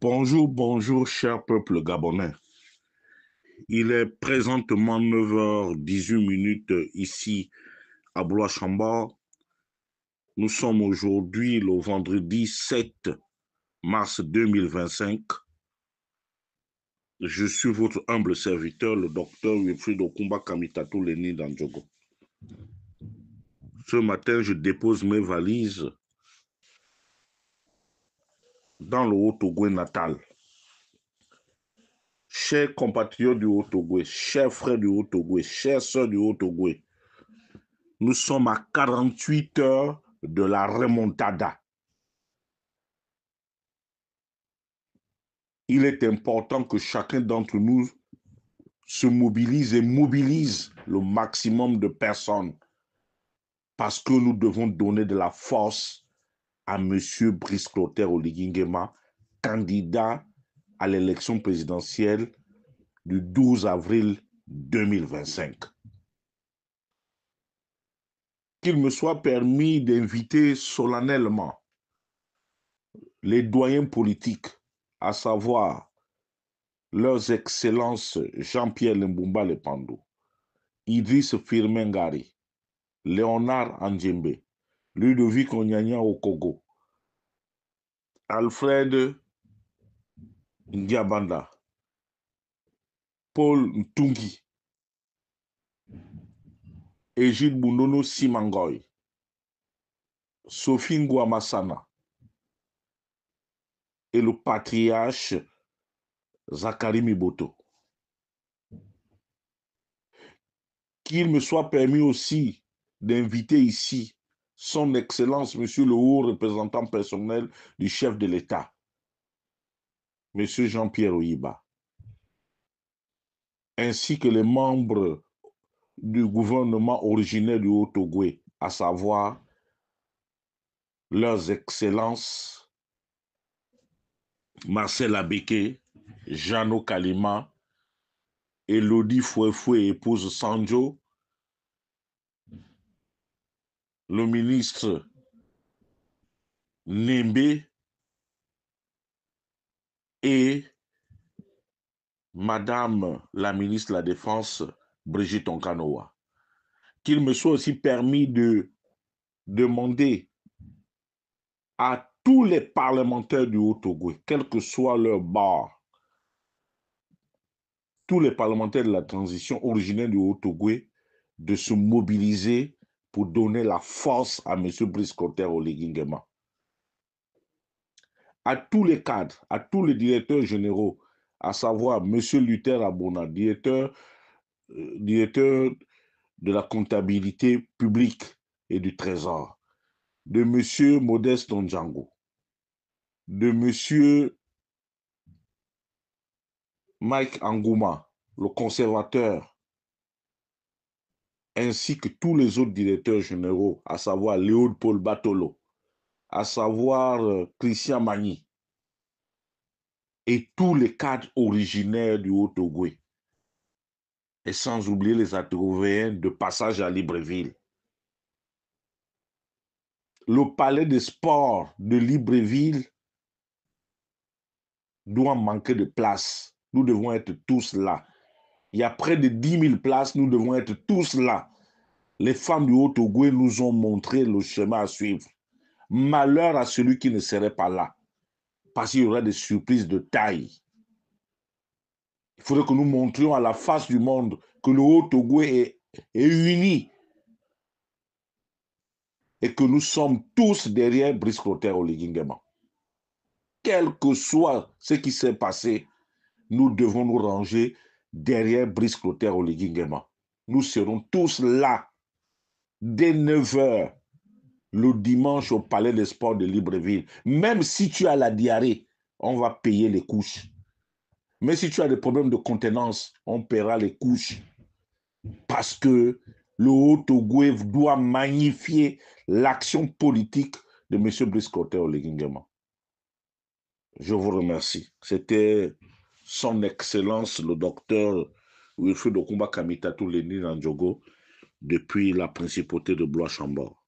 Bonjour, bonjour, cher peuple gabonais. Il est présentement 9h18 ici à Blois-Chambord. Nous sommes aujourd'hui le vendredi 7 mars 2025. Je suis votre humble serviteur, le docteur Wilfried Okumba Kamitatou Leni Dandjogo. Ce matin, je dépose mes valises dans le Haut-Ogooué natal. Chers compatriotes du Haut-Ogooué, chers frères du Haut-Ogooué, chères sœurs du Haut-Ogooué, nous sommes à 48 heures de la remontada. Il est important que chacun d'entre nous se mobilise et mobilise le maximum de personnes parce que nous devons donner de la force à M. Brice Clotaire Oligui Nguema, candidat à l'élection présidentielle du 12 avril 2025. Qu'il me soit permis d'inviter solennellement les doyens politiques, à savoir leurs excellences Jean-Pierre Lembumba Lepando, Idriss Firmin Ngari, Léonard Andjembe, Ludovic Onyanya Okogo, Alfred Ndiabanda, Paul Ntungi, Egide Bundono Simangoy, Sophie Ngouamassana et le patriarche Zachary Miboto. Qu'il me soit permis aussi d'inviter ici son Excellence, Monsieur le haut représentant personnel du chef de l'État, Monsieur Jean-Pierre Oyiba, ainsi que les membres du gouvernement originaire du Haut-Ogooué, à savoir leurs excellences Marcel Abeke, Jeannot Kalima, Elodie Fouefoué, épouse Sanjo, le ministre Nembe et Madame la ministre de la Défense, Brigitte Onkanoa. Qu'il me soit aussi permis de demander à tous les parlementaires du Haut-Ogooué, quel que soit leur bord, tous les parlementaires de la transition originaire du Haut-Ogooué, de se mobiliser pour donner la force à M. Brice Clotaire Oligui Nguema. À tous les cadres, à tous les directeurs généraux, à savoir M. Luther Abona, directeur de la comptabilité publique et du trésor, de M. Modeste Ndjango, de M. Mike Angouma, le conservateur, ainsi que tous les autres directeurs généraux, à savoir Léopold Paul Batolo, à savoir Christian Magny, et tous les cadres originaires du Haut-Ogooué, et sans oublier les Atrouvéens de passage à Libreville. Le palais des sports de Libreville doit manquer de place. Nous devons être tous là. Il y a près de 10 000 places, nous devons être tous là. Les femmes du Haut-Ogooué nous ont montré le chemin à suivre. Malheur à celui qui ne serait pas là, parce qu'il y aura des surprises de taille. Il faudrait que nous montrions à la face du monde que le Haut-Ogooué est uni et que nous sommes tous derrière Brice Clotaire Oligui Nguema. Quel que soit ce qui s'est passé, nous devons nous ranger derrière Brice Clotaire Oligui Nguema. Nous serons tous là dès 9h le dimanche au Palais des Sports de Libreville. Même si tu as la diarrhée, on va payer les couches. Mais si tu as des problèmes de contenance, on paiera les couches. Parce que le Haut-Ogooué doit magnifier l'action politique de M. Brice Clotaire Oligui Nguema. Je vous remercie. C'était son Excellence le docteur Wilfried Okumba Kamitatou Leni Dandjogo depuis la principauté de Blois-Chambord.